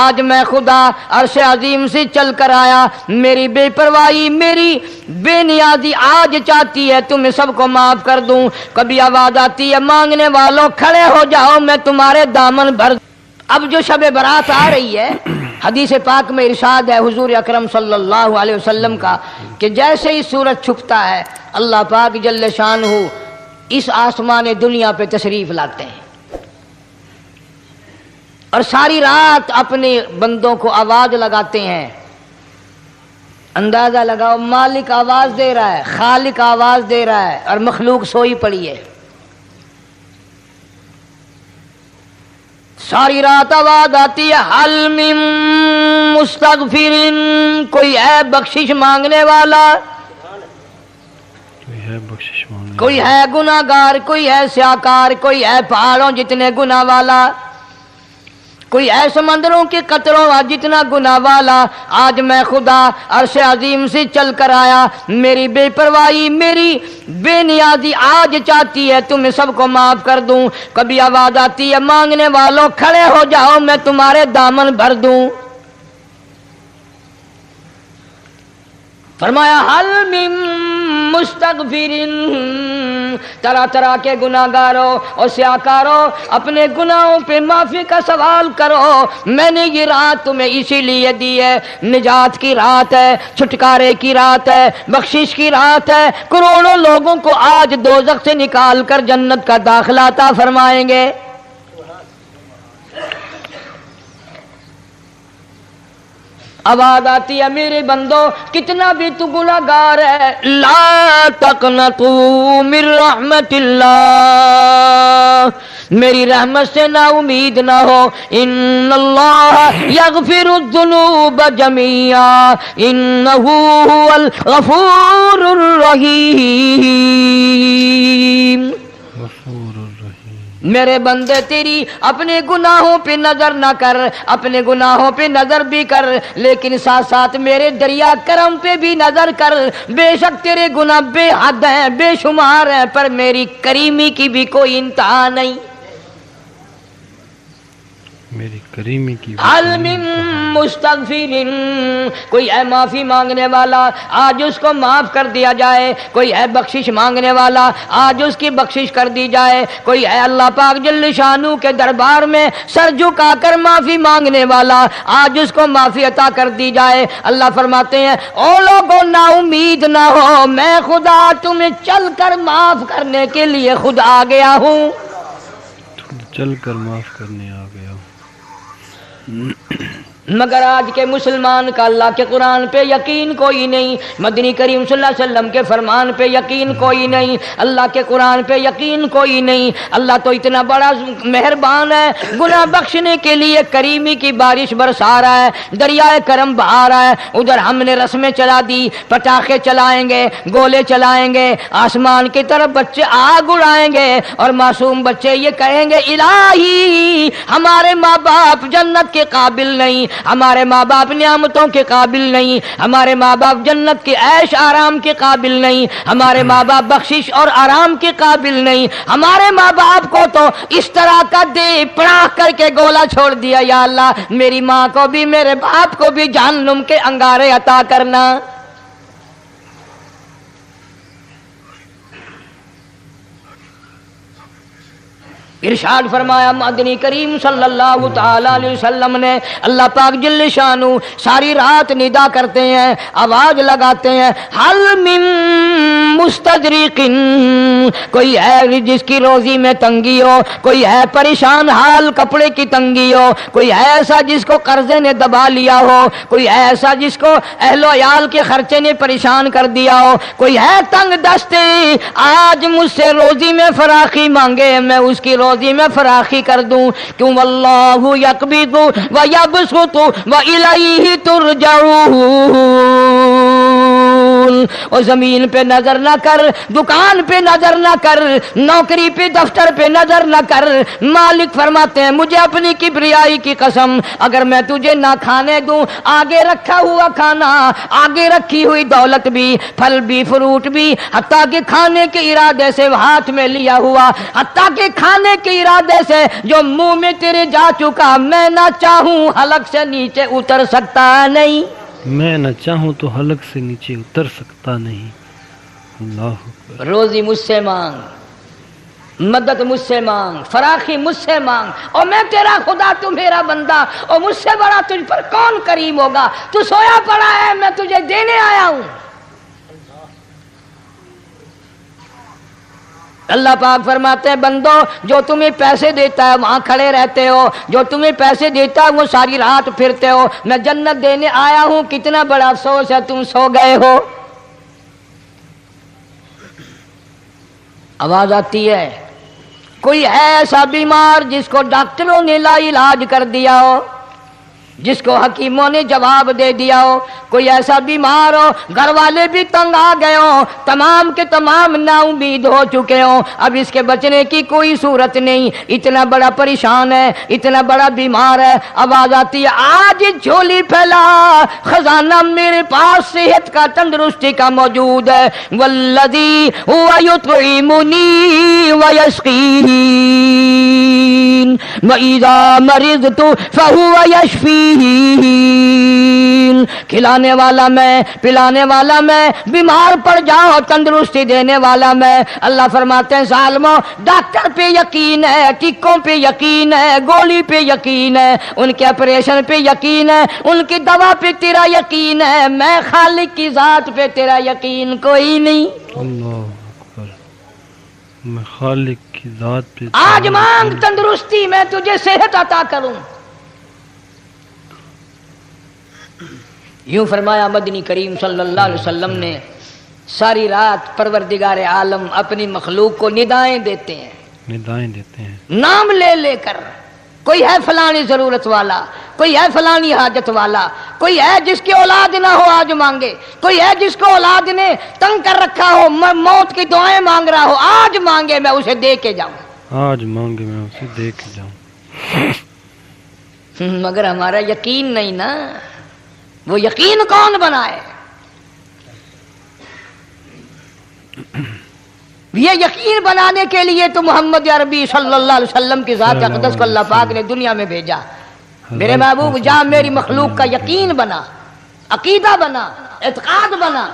آج میں خدا عرش عظیم سے چل کر آیا، میری بے پرواہی، میری بے نیازی آج چاہتی ہے تمہیں سب کو معاف کر دوں۔ کبھی آواز آتی ہے مانگنے والوں کھڑے ہو جاؤ میں تمہارے دامن بھر۔ اب جو شب برات آ رہی ہے، حدیث پاک میں ارشاد ہے حضور اکرم صلی اللہ علیہ وسلم کا کہ جیسے ہی سورج چھپتا ہے اللہ پاک جل شانہ اس آسمان دنیا پہ تشریف لاتے ہیں اور ساری رات اپنے بندوں کو آواز لگاتے ہیں۔ اندازہ لگاؤ، مالک آواز دے رہا ہے، خالق آواز دے رہا ہے اور مخلوق سوئی پڑی ہے۔ ساری رات آواز آتی ہے حل من مستغفر، کوئی ہے بخشش مانگنے والا، کوئی ہے گناہ گار، کوئی ہے سیاکار، کوئی ہے پہاڑوں جتنے گناہ والا، کوئی ہے سمندروں کے قطروں جتنا گناہ والا۔ آج میں خدا عرش عظیم سے چل کر آیا، میری بے پرواہی، میری بے نیازی آج چاہتی ہے تمہیں سب کو معاف کر دوں۔ کبھی آواز آتی ہے مانگنے والوں کھڑے ہو جاؤ میں تمہارے دامن بھر دوں۔ فرمایا حل من مستغفر، طرح طرح کے گناہ گاروں اور سیاکاروں اپنے گناہوں پہ معافی کا سوال کرو۔ میں نے یہ رات تمہیں اسی لیے دی ہے، نجات کی رات ہے، چھٹکارے کی رات ہے، بخشش کی رات ہے۔ کروڑوں لوگوں کو آج دوزخ سے نکال کر جنت کا داخلہ عطا فرمائیں گے۔ آواز آتی ہے میرے بندو کتنا بھی تو گناہ گار ہے، لا تقنطوا من رحمت اللہ، میری رحمت سے نا امید نہ ہو۔ ان اللہ یغفر الذنوب جميعا انہ هو الغفور الرحیم۔ میرے بندے تیری اپنے گناہوں پہ نظر نہ کر، اپنے گناہوں پہ نظر بھی کر لیکن ساتھ ساتھ میرے دریا کرم پہ بھی نظر کر۔ بے شک تیرے گناہ بے حد ہیں، بے شمار ہیں، پر میری کریمی کی بھی کوئی انتہا نہیں، میری کریمی کی حل من مستغفر، کوئی ہے معافی مانگنے والا آج اس کو معاف کر دیا جائے، کوئی ہے بخشش مانگنے والا آج اس کی بخشش کر دی جائے، کوئی ہے اللہ پاک جل شانہ کے دربار میں سر جھکا کر معافی مانگنے والا آج اس کو معافی عطا کر دی جائے۔ اللہ فرماتے ہیں او لوگوں نا امید نہ ہو، میں خدا تمہیں چل کر معاف کرنے کے لیے خود آ گیا ہوں، چل کر معاف کرنے آ گیا ہوں۔ مگر آج کے مسلمان کا اللہ کے قرآن پہ یقین کوئی نہیں، مدنی کریم صلی اللہ علیہ وسلم کے فرمان پہ یقین کوئی نہیں، اللہ کے قرآن پہ یقین کوئی نہیں۔ اللہ تو اتنا بڑا مہربان ہے، گناہ بخشنے کے لیے کریمی کی بارش برسا رہا ہے، دریائے کرم بہا رہا ہے۔ ادھر ہم نے رسمیں چلا دی، پٹاخے چلائیں گے، گولے چلائیں گے، آسمان کی طرف بچے آگ اڑائیں گے اور معصوم بچے یہ کہیں گے الہی ہمارے ماں باپ جنت کے قابل نہیں، ہمارے ماں باپ نعمتوں کے قابل نہیں، ہمارے ماں باپ جنت کے عیش آرام کے قابل نہیں، ہمارے ماں باپ بخشش اور آرام کے قابل نہیں، ہمارے ماں باپ کو تو اس طرح کا دے پڑاخ کر کے گولا چھوڑ دیا، یا اللہ میری ماں کو بھی میرے باپ کو بھی جہنم کے انگارے عطا کرنا۔ ارشاد فرمایا مدنی کریم صلی اللہ تعالی علیہ وسلم نے، اللہ پاک جل شانہ ساری رات ندا کرتے ہیں، آواز لگاتے ہیں حل من مستدرک، کوئی ہے جس کی روزی میں تنگی ہو، کوئی ہے پریشان حال کپڑے کی تنگی ہو، کوئی ہے ایسا جس کو قرضے نے دبا لیا ہو، کوئی ہے ایسا جس کو اہل و عیال کے خرچے نے پریشان کر دیا ہو، کوئی ہے تنگ دستے آج مجھ سے روزی میں فراخی مانگے میں اس کی روزی میں فراخی کر دوں، کیوں واللہ یقبض ویبسط والیہ ترجعون۔ يعملون اور زمین پہ نظر نہ کر، دکان پہ نظر نہ کر، نوکری پہ دفتر پہ نظر نہ کر۔ مالک فرماتے ہیں مجھے اپنی کبریائی کی قسم، اگر میں تجھے نہ کھانے دوں، آگے رکھا ہوا کھانا، آگے رکھی ہوئی دولت بھی، پھل بھی، فروٹ بھی، حتیٰ کہ کھانے کے ارادے سے ہاتھ میں لیا ہوا، حتیٰ کہ کھانے کے ارادے سے جو منہ میں تیرے جا چکا، میں نہ چاہوں حلق سے نیچے اتر سکتا نہیں، میں نہ چاہوں تو حلق سے نیچے اتر سکتا نہیں۔ اللہ اکبر۔ روزی مجھ سے مانگ، مدد مجھ سے مانگ، فراخی مجھ سے مانگ، اور میں تیرا خدا، تو میرا بندہ، اور مجھ سے بڑا تجھ پر کون کریم ہوگا؟ تو سویا پڑا ہے، میں تجھے دینے آیا ہوں۔ اللہ پاک فرماتے ہیں بندو، جو تمہیں پیسے دیتا ہے وہاں کھڑے رہتے ہو، جو تمہیں پیسے دیتا ہے وہ ساری رات پھرتے ہو، میں جنت دینے آیا ہوں، کتنا بڑا افسوس ہے تم سو گئے ہو۔ آواز آتی ہے؟ کوئی ہے ایسا بیمار جس کو ڈاکٹروں نے لا علاج کر دیا ہو، جس کو حکیموں نے جواب دے دیا ہو؟ کوئی ایسا بیمار ہو، گھر والے بھی تنگ آ گئے ہوں، تمام کے تمام نا امید ہو چکے ہوں، اب اس کے بچنے کی کوئی صورت نہیں، اتنا بڑا پریشان ہے، اتنا بڑا بیمار ہے۔ آواز آتی ہے آج جھولی پھیلا، خزانہ میرے پاس صحت کا، تندرستی کا موجود ہے۔ والذی هو یطعمنی ویسقین وَإِذَا مَرِضْتُ فَهُوَ يَشْفِينِ، کھلانے والا میں، پلانے والا میں، بیمار پڑ جاؤ تندرستی دینے والا میں۔ اللہ فرماتے ہیں ظالموں، ڈاکٹر پہ یقین ہے، ٹکوں پہ یقین ہے، گولی پہ یقین ہے، ان کے آپریشن پہ یقین ہے، ان کی دوا پہ تیرا یقین ہے، میں خالق کی ذات پہ تیرا یقین کوئی نہیں۔ اللہ اکبر۔ میں خالق کی ذات پہ آج مانگ تندرستی، میں تجھے صحت عطا کروں۔ یوں فرمایا مدنی کریم صلی اللہ علیہ وسلم نے۔ ساری رات پروردگار عالم اپنی مخلوق کو ندائیں دیتے ہیں، ندائیں دیتے ہیں، نام لے لے کر۔ کوئی ہے فلانی ضرورت والا، کوئی ہے فلانی حاجت والا، کوئی ہے جس کی اولاد نہ ہو آج مانگے، کوئی ہے جس کو اولاد نے تنگ کر رکھا ہو، موت کی دعائیں مانگ رہا ہو، آج مانگے میں اسے دے کے جاؤں، آج مانگے میں اسے دے کے جاؤں۔ مگر ہمارا یقین نہیں نا، وہ یقین کون بنائے؟ یہ یقین بنانے کے لیے تو محمد عربی صلی اللہ علیہ وسلم کی ذات اقدس کو اللہ پاک نے دنیا میں بھیجا۔ میرے محبوب جا میری مخلوق کا یقین بنا، عقیدہ بنا، اعتقاد بنا۔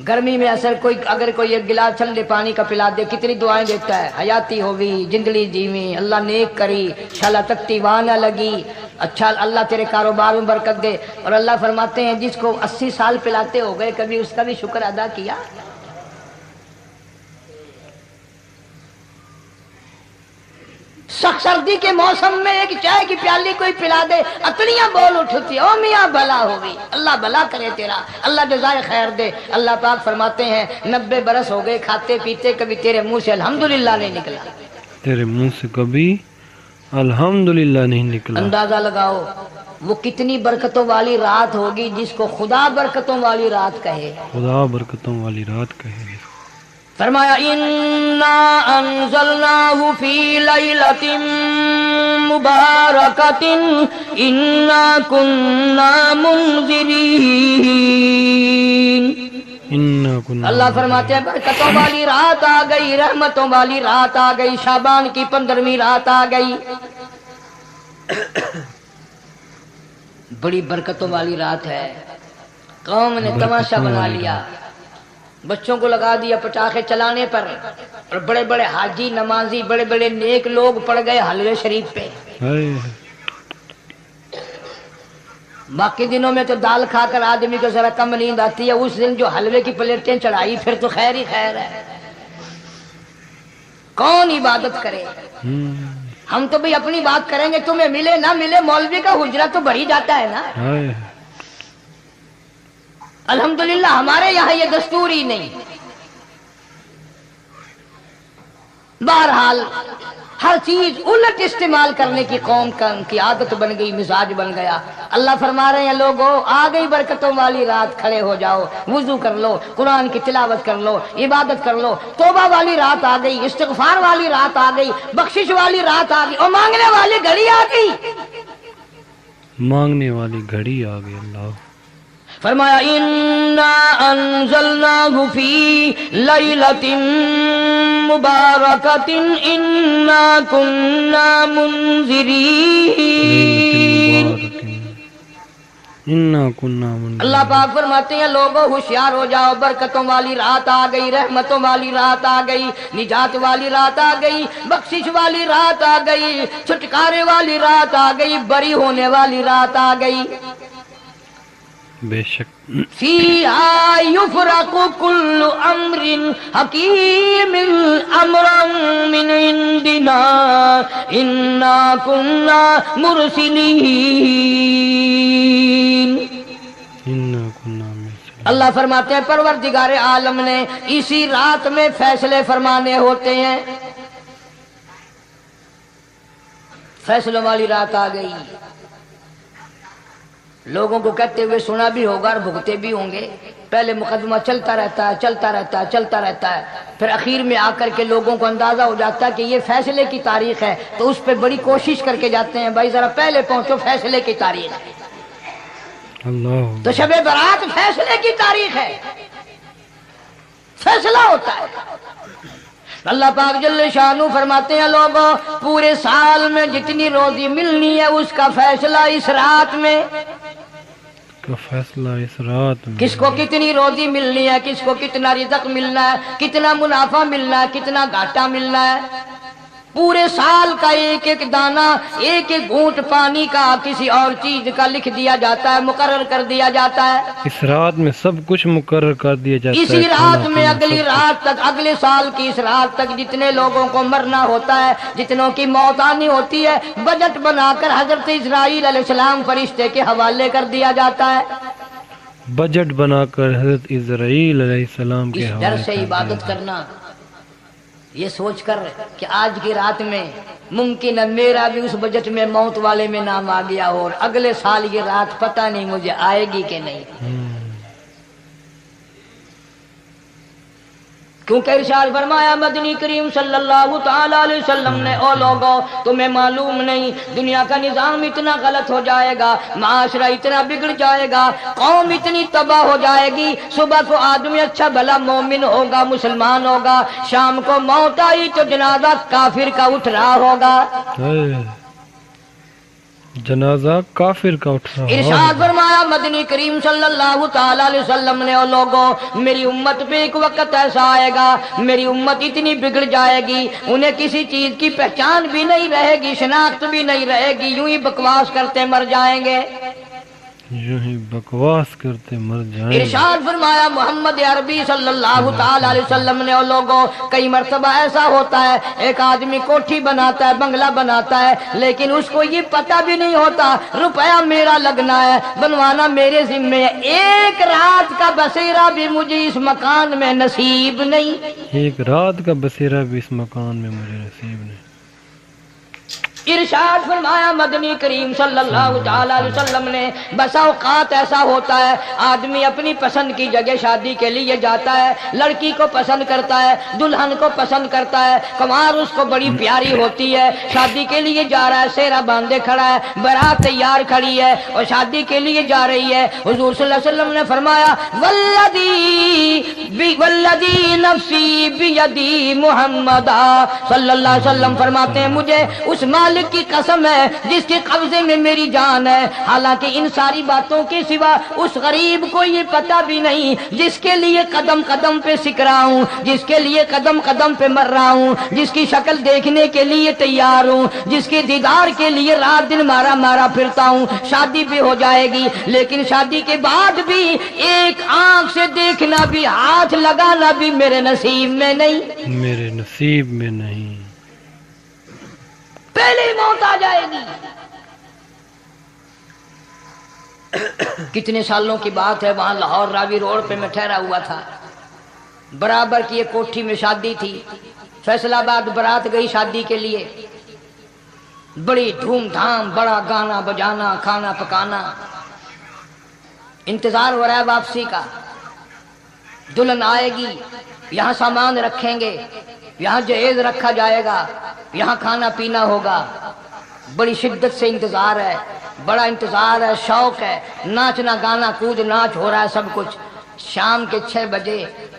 گرمی میں اگر کوئی ایک گلاس ٹھنڈے پانی کا پلا دے، کتنی دعائیں دیتا ہے، حیاتی ہوگی، جندلی جیویں، اللہ نیک کری، شالا تکتی وہاں نہ لگی، اچھا اللہ تیرے کاروبار میں برکت دے۔ اور اللہ فرماتے ہیں جس کو 80 سال پلاتے ہو گئے، کبھی اس کا بھی شکر ادا کیا؟ سخت سردی کے موسم میں ایک چائے کی پیالی کوئی پلا دے، اتنیاں بول اٹھتی، او میاں بھلا ہوگی، اللہ بھلا کرے تیرا، اللہ جزائے خیر دے۔ اللہ پاک فرماتے ہیں 90 برس ہو گئے کھاتے پیتے، کبھی تیرے منہ سے الحمدللہ نہیں نکلا، تیرے منہ سے کبھی الحمدللہ نہیں نکلا۔ اندازہ لگاؤ وہ کتنی برکتوں والی رات ہوگی جس کو خدا برکتوں والی رات کہے۔ خدا برکتوں والی رات کہے۔ فرمایا انا انزلناہ فی لیلۃ مبارکۃ انا کنا منذرین۔ اللہ فرماتے ہیں برکتوں والی رات آ گئی، رحمتوں والی رات آ گئی، شعبان کی 15ویں رات آ گئی، بڑی برکتوں والی رات ہے۔ قوم نے تماشا بنا لیا، بچوں کو لگا دیا پٹاخے چلانے پر، اور بڑے بڑے حاجی نمازی، بڑے بڑے نیک لوگ پڑ گئے حلوے شریف پہ۔ باقی دنوں میں تو دال کھا کر آدمی کو ذرا کم نیند آتی ہے، اس دن جو حلوے کی پلیٹیں چڑھائی پھر تو خیر ہی خیر ہے۔ کون عبادت کرے؟ ہم تو بھئی اپنی بات کریں گے، تمہیں ملے نہ ملے، مولوی کا حجرہ تو بڑھ ہی جاتا ہے نا۔ الحمدللہ ہمارے یہاں یہ دستور ہی نہیں۔ بہرحال ہر چیز الٹ استعمال کرنے کی قوم کی عادت بن گئی، مزاج بن گیا۔ اللہ فرما رہے ہیں لوگوں آ گئی برکتوں والی رات، کھڑے ہو جاؤ، وضو کر لو، قرآن کی تلاوت کر لو، عبادت کر لو، توبہ والی رات آ گئی، استغفار والی رات آ گئی، بخشش والی رات آ گئی، اور مانگنے والی گھڑی آ گئی، مانگنے والی گھڑی آ گئی۔ اللہ فرمایا انا انزلناہ فی لیلۃ مبارکۃ انا کنا منذرین۔ انا کنا منذرین۔ اللہ پاک فرماتے ہیں لوگوں ہوشیار ہو جاؤ، برکتوں والی رات آ گئی، رحمتوں والی رات آ گئی، نجات والی رات آ گئی، بخشش والی رات آ گئی، چھٹکارے والی رات آ گئی، بری ہونے والی رات آ گئی۔ بے شک فیہا یفرق کل امر حکیم امرا من عندنا انا کنا مرسلین۔ اللہ فرماتے ہیں پروردگار عالم نے اسی رات میں فیصلے فرمانے ہوتے ہیں۔ فیصلوں والی رات آ گئی، لوگوں کو کہتے ہوئے سنا بھی ہوگا اور بھگتے بھی ہوں گے۔ پہلے مقدمہ چلتا رہتا ہے، چلتا رہتا ہے، چلتا رہتا ہے، پھر اخیر میں آ کر کے لوگوں کو اندازہ ہو جاتا ہے کہ یہ فیصلے کی تاریخ ہے، تو اس پہ بڑی کوشش کر کے جاتے ہیں بھائی ذرا پہلے پہنچو، فیصلے کی تاریخ ہے۔ اللہ تو شب برات فیصلے کی تاریخ ہے، فیصلہ ہوتا ہے۔ اللہ پاک جل شانہ فرماتے ہیں لوگوں پورے سال میں جتنی روزی ملنی ہے اس کا فیصلہ اس رات میں، کا فیصلہ اس رات میں۔ کس کو کتنی روزی ملنی ہے، کس کو کتنا رزق ملنا ہے، کتنا منافع ملنا ہے، کتنا گھاٹا ملنا ہے، پورے سال کا ایک ایک دانہ، ایک ایک گھونٹ پانی کا، کسی اور چیز کا لکھ دیا جاتا ہے، مقرر کر دیا جاتا ہے۔ اس رات میں سب کچھ مقرر کر دیا جاتا ہے، اسی رات کھانا میں پینا اگلی سب رات تک، اگلے سال کی اس رات تک جتنے لوگوں کو مرنا ہوتا ہے، جتنوں کی موت آنی ہوتی ہے، بجٹ بنا کر حضرت اسرائیل علیہ السلام فرشتے کے حوالے کر دیا جاتا ہے۔ بجٹ بنا کر حضرت اسرائیل علیہ السلام کے اس حوالے ڈر سے کر عبادت دیا۔ کرنا، یہ سوچ کر کہ آج کی رات میں ممکن ہے میرا بھی اس بجٹ میں موت والے میں نام آ گیا ہو، اور اگلے سال یہ رات پتہ نہیں مجھے آئے گی کہ نہیں، کیونکہ ارشاد فرمایا مدنی کریم صلی اللہ تعالی علیہ وسلم نے او لوگوں تمہیں معلوم نہیں دنیا کا نظام اتنا غلط ہو جائے گا، معاشرہ اتنا بگڑ جائے گا، قوم اتنی تباہ ہو جائے گی، صبح کو آدمی اچھا بھلا مومن ہوگا، مسلمان ہوگا، شام کو موت آئی تو جنازہ کافر کا اٹھ رہا ہوگا، جنازہ کافر کا اٹھ رہا ارشاد فرمایا مدنی کریم صلی اللہ تعالی علیہ وسلم نے او لوگوں میری امت پہ ایک وقت ایسا آئے گا، میری امت اتنی بگڑ جائے گی انہیں کسی چیز کی پہچان بھی نہیں رہے گی، شناخت بھی نہیں رہے گی، یوں ہی بکواس کرتے مر جائیں گے، یوں ہی بکواس کرتے مر جائیں گے۔ ارشاد فرمایا محمد عربی صلی اللہ تعالی علیہ وسلم نے او لوگوں کئی مرتبہ ایسا ہوتا ہے ایک آدمی کوٹھی بناتا ہے، بنگلہ بناتا ہے، لیکن اس کو یہ پتہ بھی نہیں ہوتا روپیہ میرا لگنا ہے، بنوانا میرے ذمے ہے، ایک رات کا بسیرا بھی مجھے اس مکان میں نصیب نہیں، ایک رات کا بسیرا بھی اس مکان میں مجھے نصیب نہیں۔ ارشاد فرمایا مدنی کریم صلی اللہ تعالی علیہ وسلم نے بسا اوقات ایسا ہوتا ہے آدمی اپنی پسند کی جگہ شادی کے لیے جاتا ہے، لڑکی کو پسند کرتا ہے، دلہن کو پسند کرتا ہے، کمار اس کو بڑی پیاری ہوتی ہے، شادی کے لیے جا رہا ہے، سہرا باندھے کھڑا ہے، بارات تیار کھڑی ہے اور شادی کے لیے جا رہی ہے، حضور صلی اللہ علیہ وسلم نے فرمایا والذی نفسی بیدی محمد صلی اللہ علیہ وسلم فرماتے ہیں مجھے اس مالک کی قسم ہے جس کے قبضے میں میری جان ہے، حالانکہ ان ساری باتوں کے سوا اس غریب کو یہ پتہ بھی نہیں جس کے لیے قدم قدم پہ سکھ رہا ہوں، جس کے لیے قدم قدم پہ مر رہا ہوں، جس کی شکل دیکھنے کے لیے تیار ہوں، جس کے دیدار کے لیے رات دن مارا مارا پھرتا ہوں، شادی بھی ہو جائے گی لیکن شادی کے بعد بھی ایک آنکھ سے دیکھنا بھی، ہاتھ لگانا بھی میرے نصیب میں نہیں، میرے نصیب میں نہیں، پہلے ہی موت آ جائے گی۔ کتنے سالوں کی بات ہے وہاں لاہور راوی روڈ پہ میں ٹھہرا ہوا تھا، برابر کی ایک کوٹھی میں شادی تھی، فیصل آباد برات گئی شادی کے لیے، بڑی دھوم دھام، بڑا گانا بجانا، کھانا پکانا، انتظار ہو رہا ہے واپسی کا۔ دلہن آئے گی، یہاں سامان رکھیں گے، یہاں جہیز رکھا جائے گا، یہاں کھانا پینا ہوگا، بڑی شدت سے انتظار ہے، بڑا انتظار ہے، شوق ہے، ناچنا گانا کود ناچ ہو رہا ہے سب کچھ۔ شام کے 6 بجے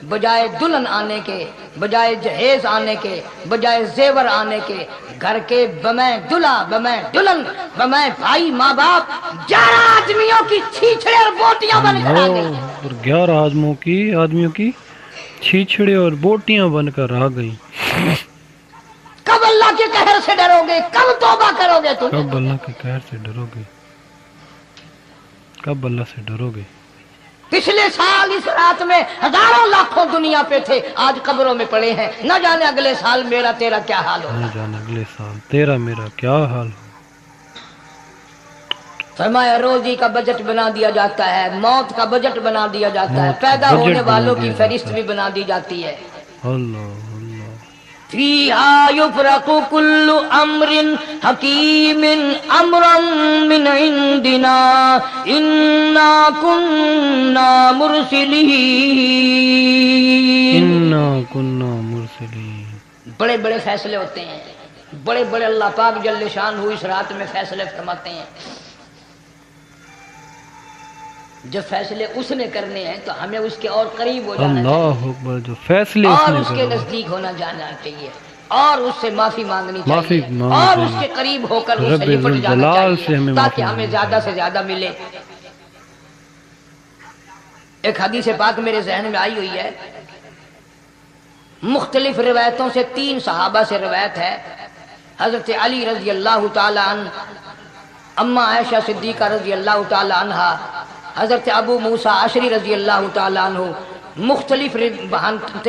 بجائے دلہن آنے کے، بجائے جہیز آنے کے، بجائے زیور آنے کے، گھر کے بمیں دلہا، بمیں دلہن، بمیں بھائی ماں باپ 11 آدمیوں کی چھیچڑے اور بوٹیاں بن کر آ گئی۔ اور 11 آدمیوں کی چھیچڑے اور بوٹیاں بن کر آ گئی۔ کب اللہ کے قہر سے ڈرو گے؟ کب توبہ کرو گے تم؟ کب اللہ کے قہر سے ڈرو گے؟ کب اللہ سے ڈرو گے؟ پچھلے سال اس رات میں ہزاروں لاکھوں دنیا پہ تھے، آج قبروں میں پڑے ہیں، نہ جانے اگلے سال میرا تیرا کیا حال نہ ہوگا۔ جانے اگلے سال تیرا میرا کیا حال ہو۔ فرمایا روزی کا بجٹ بنا دیا جاتا ہے، موت کا بجٹ بنا دیا جاتا ہے، موت کا پیدا بجٹ ہونے بنا والوں دیا کی جاتا فہرست ہے۔ بھی بنا دی جاتی ہے۔ اللہ فیہا یفرق کل امر حکیم امرا من عندنا انا کننا مرسلین۔ انا کننا مرسلین۔ بڑے بڑے فیصلے ہوتے ہیں، بڑے بڑے اللہ پاک جل شان ہو اس رات میں فیصلے فرماتے ہیں۔ جب فیصلے اس نے کرنے ہیں تو ہمیں اس کے اور قریب ہو جانا چاہیے، اللہ اکبر، جو فیصلے اس اور نے اس کے کرے نزدیک ہونا جانا چاہیے، اور اس سے معافی مانگنی معافی چاہیے، مانگنی اور چاہیے۔ اس کے قریب ہو کر اس سے رب لپٹ جانا ذوالجلال سے چاہیے ہمیں تاکہ معافی ہمیں مانگنی زیادہ سے زیادہ ملے۔ ایک حدیث پاک میرے ذہن میں آئی ہوئی ہے، مختلف روایتوں سے 3 صحابہ سے روایت ہے، حضرت علی رضی اللہ تعالی عنہ، اما عائشہ صدیقہ رضی اللہ تعالی عنہا، حضرت ابو موسیٰ اشعری رضی اللہ تعالی عنہ، مختلف